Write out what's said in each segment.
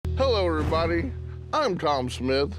Hello everybody, I'm Tom Smith,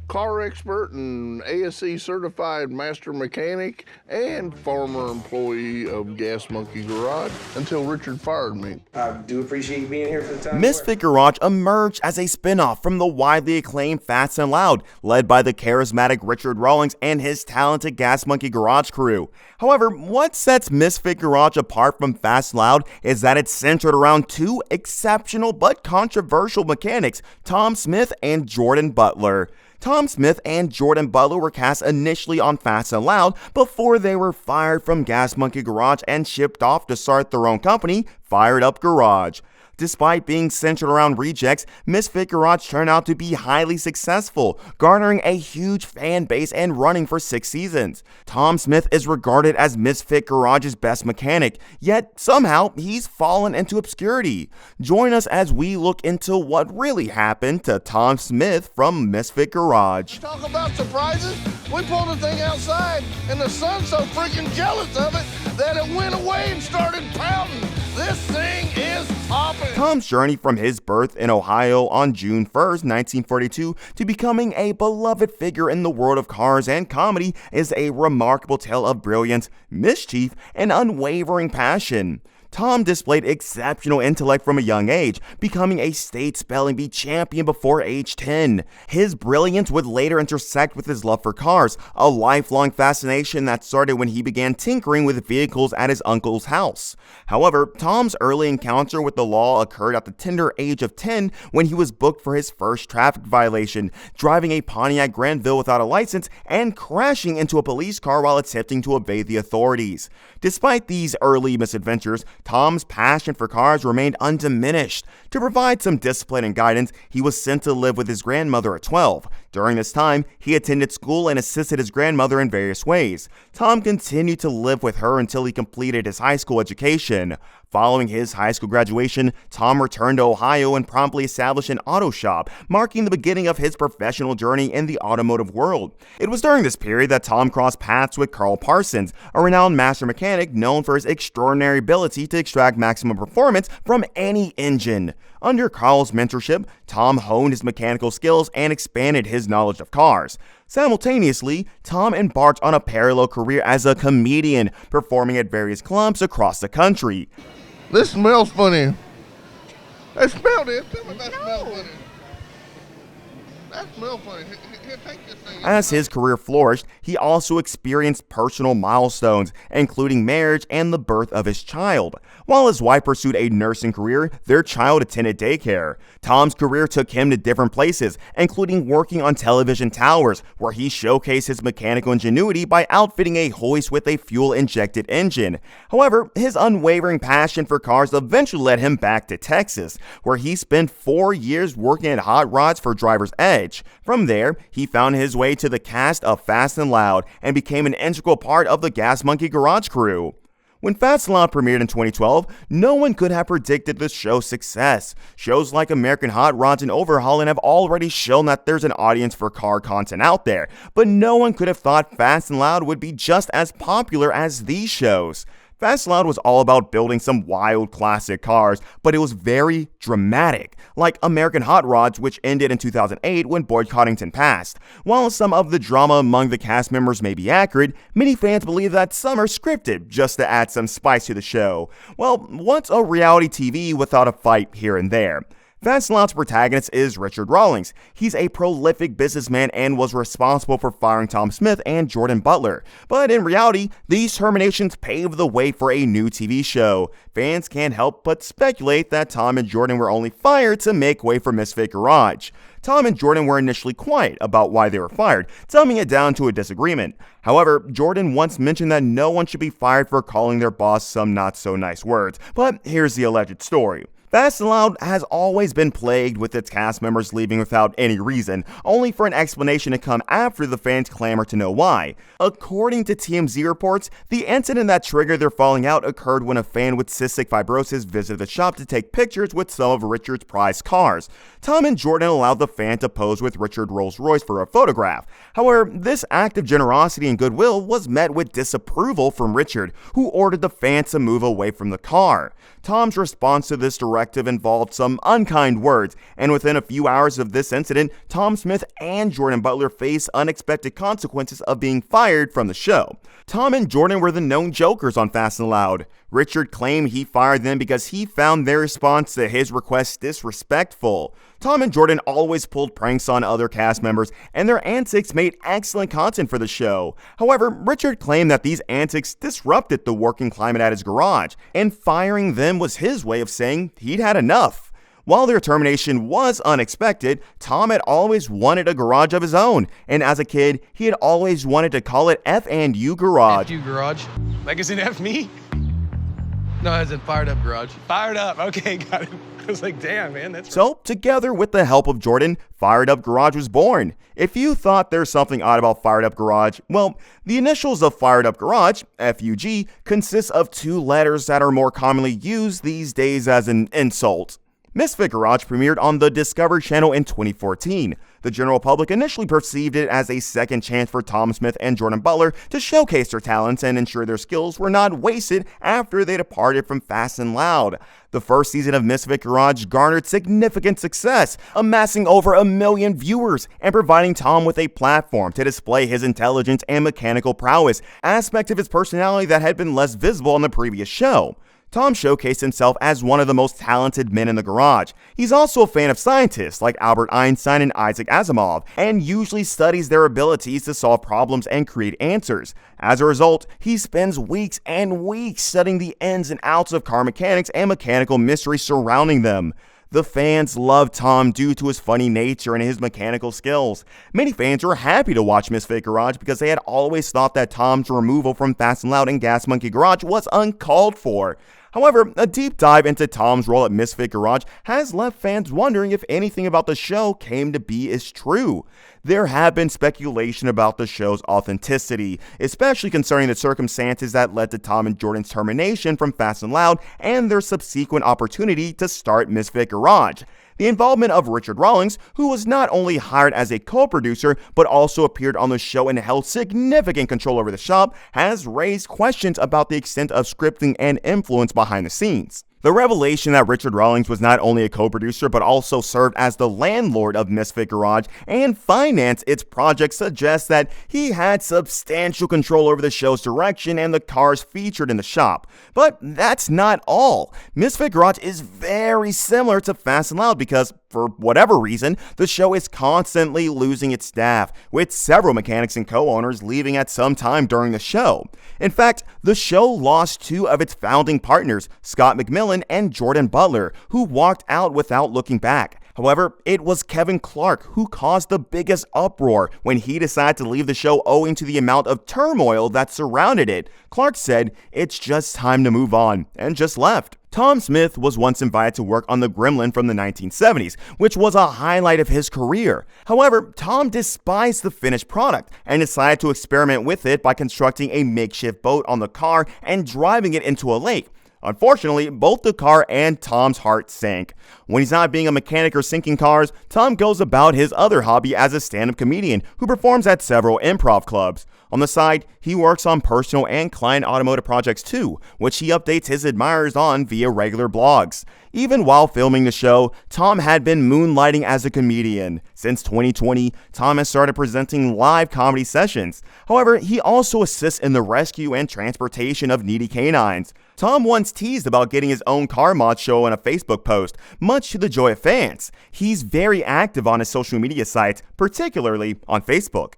car expert and ASE certified master mechanic and former employee of Gas Monkey Garage until Richard fired me. I do appreciate you being here for the time. Misfit Garage emerged as a spin-off from the widely acclaimed Fast and Loud, led by the charismatic Richard Rawlings and his talented Gas Monkey Garage crew. However, what sets Misfit Garage apart from Fast and Loud is that it's centered around two exceptional but controversial mechanics, Tom Smith and Jordan Butler. Tom Smith and Jordan Butler were cast initially on Fast and Loud before they were fired from Gas Monkey Garage and shipped off to start their own company, Fired Up Garage. Despite being centered around rejects, Misfit Garage turned out to be highly successful, garnering a huge fan base and running for 6 seasons. Tom Smith is regarded as Misfit Garage's best mechanic, yet somehow he's fallen into obscurity. Join us as we look into what really happened to Tom Smith from Misfit Garage. Talk about surprises, we pulled the thing outside and the son's so freaking jealous of it that it went away and started pounding. This thing is popping. Tom's journey from his birth in Ohio on June 1st, 1942 to becoming a beloved figure in the world of cars and comedy is a remarkable tale of brilliance, mischief, and unwavering passion. Tom displayed exceptional intellect from a young age, becoming a state spelling bee champion before age 10. His brilliance would later intersect with his love for cars, a lifelong fascination that started when he began tinkering with vehicles at his uncle's house. However, Tom's early encounter with the law occurred at the tender age of 10 when he was booked for his first traffic violation, driving a Pontiac Granville without a license and crashing into a police car while attempting to evade the authorities. Despite these early misadventures, Tom's passion for cars remained undiminished. To provide some discipline and guidance, he was sent to live with his grandmother at 12. During this time, he attended school and assisted his grandmother in various ways. Tom continued to live with her until he completed his high school education. Following his high school graduation, Tom returned to Ohio and promptly established an auto shop, marking the beginning of his professional journey in the automotive world. It was during this period that Tom crossed paths with Carl Parsons, a renowned master mechanic known for his extraordinary ability to extract maximum performance from any engine. Under Carl's mentorship, Tom honed his mechanical skills and expanded his knowledge of cars. Simultaneously, Tom embarked on a parallel career as a comedian, performing at various clubs across the country. This smells funny. I smelled it. Tell me that smells funny. That smells funny. Here, take this thing. As his career flourished, he also experienced personal milestones, including marriage and the birth of his child. While his wife pursued a nursing career, their child attended daycare. Tom's career took him to different places, including working on television towers, where he showcased his mechanical ingenuity by outfitting a hoist with a fuel-injected engine. However, his unwavering passion for cars eventually led him back to Texas, where he spent 4 years working at Hot Rods for Driver's Edge. From there, he found his way to the cast of Fast and Loud and became an integral part of the Gas Monkey Garage crew. When Fast and Loud premiered in 2012, no one could have predicted the show's success. Shows like American Hot Rods and Overhauling have already shown that there's an audience for car content out there, but no one could have thought Fast and Loud would be just as popular as these shows. Fast and Loud was all about building some wild classic cars, but it was very dramatic, like American Hot Rods, which ended in 2008 when Boyd Coddington passed. While some of the drama among the cast members may be accurate, many fans believe that some are scripted just to add some spice to the show. Well, what's a reality TV without a fight here and there? Fast and Loud's protagonist is Richard Rawlings. He's a prolific businessman and was responsible for firing Tom Smith and Jordan Butler. But in reality, these terminations paved the way for a new TV show. Fans can't help but speculate that Tom and Jordan were only fired to make way for Misfit Garage. Tom and Jordan were initially quiet about why they were fired, dumbing it down to a disagreement. However, Jordan once mentioned that no one should be fired for calling their boss some not-so-nice words. But here's the alleged story. Fast and Loud has always been plagued with its cast members leaving without any reason, only for an explanation to come after the fans clamor to know why. According to TMZ reports, the incident that triggered their falling out occurred when a fan with cystic fibrosis visited the shop to take pictures with some of Richard's prized cars. Tom and Jordan allowed the fan to pose with Richard Rolls-Royce for a photograph. However, this act of generosity and goodwill was met with disapproval from Richard, who ordered the fan to move away from the car. Tom's response to this direct directive involved some unkind words, and within a few hours of this incident, Tom Smith and Jordan Butler faced unexpected consequences of being fired from the show. Tom and Jordan were the known jokers on Fast and Loud. Richard claimed he fired them because he found their response to his request disrespectful. Tom and Jordan always pulled pranks on other cast members, and their antics made excellent content for the show. However, Richard claimed that these antics disrupted the working climate at his garage, and firing them was his way of saying he'd had enough. While their termination was unexpected, Tom had always wanted a garage of his own, and as a kid, he had always wanted to call it F&U Garage. F-U Garage? Like it's an F me? No, as in Fired Up Garage. Fired Up, okay, got it. I was like, damn, man, that's... So, together with the help of Jordan, Fired Up Garage was born. If you thought there's something odd about Fired Up Garage, well, the initials of Fired Up Garage, F-U-G, consists of two letters that are more commonly used these days as an insult. Misfit Garage premiered on the Discovery Channel in 2014. The general public initially perceived it as a second chance for Tom Smith and Jordan Butler to showcase their talents and ensure their skills were not wasted after they departed from Fast and Loud. The first season of Misfit Garage garnered significant success, amassing over 1 million viewers and providing Tom with a platform to display his intelligence and mechanical prowess, aspect of his personality that had been less visible on the previous show. Tom showcased himself as one of the most talented men in the garage. He's also a fan of scientists like Albert Einstein and Isaac Asimov, and usually studies their abilities to solve problems and create answers. As a result, he spends weeks and weeks studying the ins and outs of car mechanics and mechanical mysteries surrounding them. The fans loved Tom due to his funny nature and his mechanical skills. Many fans were happy to watch Misfit Garage because they had always thought that Tom's removal from Fast and Loud and Gas Monkey Garage was uncalled for. However, a deep dive into Tom's role at Misfit Garage has left fans wondering if anything about the show came to be is true. There have been speculation about the show's authenticity, especially concerning the circumstances that led to Tom and Jordan's termination from Fast and Loud and their subsequent opportunity to start Misfit Garage. The involvement of Richard Rawlings, who was not only hired as a co-producer, but also appeared on the show and held significant control over the shop, has raised questions about the extent of scripting and influence behind the scenes. The revelation that Richard Rawlings was not only a co-producer but also served as the landlord of Misfit Garage and financed its project suggests that he had substantial control over the show's direction and the cars featured in the shop. But that's not all. Misfit Garage is very similar to Fast and Loud because, for whatever reason, the show is constantly losing its staff, with several mechanics and co-owners leaving at some time during the show. In fact, the show lost two of its founding partners, Scott McMillan and Jordan Butler, who walked out without looking back. However, it was Kevin Clark who caused the biggest uproar when he decided to leave the show owing to the amount of turmoil that surrounded it. Clark said, "It's just time to move on," and just left. Tom Smith was once invited to work on the Gremlin from the 1970s, which was a highlight of his career. However, Tom despised the finished product and decided to experiment with it by constructing a makeshift boat on the car and driving it into a lake. Unfortunately, both the car and Tom's heart sank. When he's not being a mechanic or sinking cars, Tom goes about his other hobby as a stand-up comedian who performs at several improv clubs. On the side, he works on personal and client automotive projects too, which he updates his admirers on via regular blogs. Even while filming the show, Tom had been moonlighting as a comedian. Since 2020, Tom has started presenting live comedy sessions. However, he also assists in the rescue and transportation of needy canines. Tom once teased about getting his own car mod show in a Facebook post, much to the joy of fans. He's very active on his social media sites, particularly on Facebook.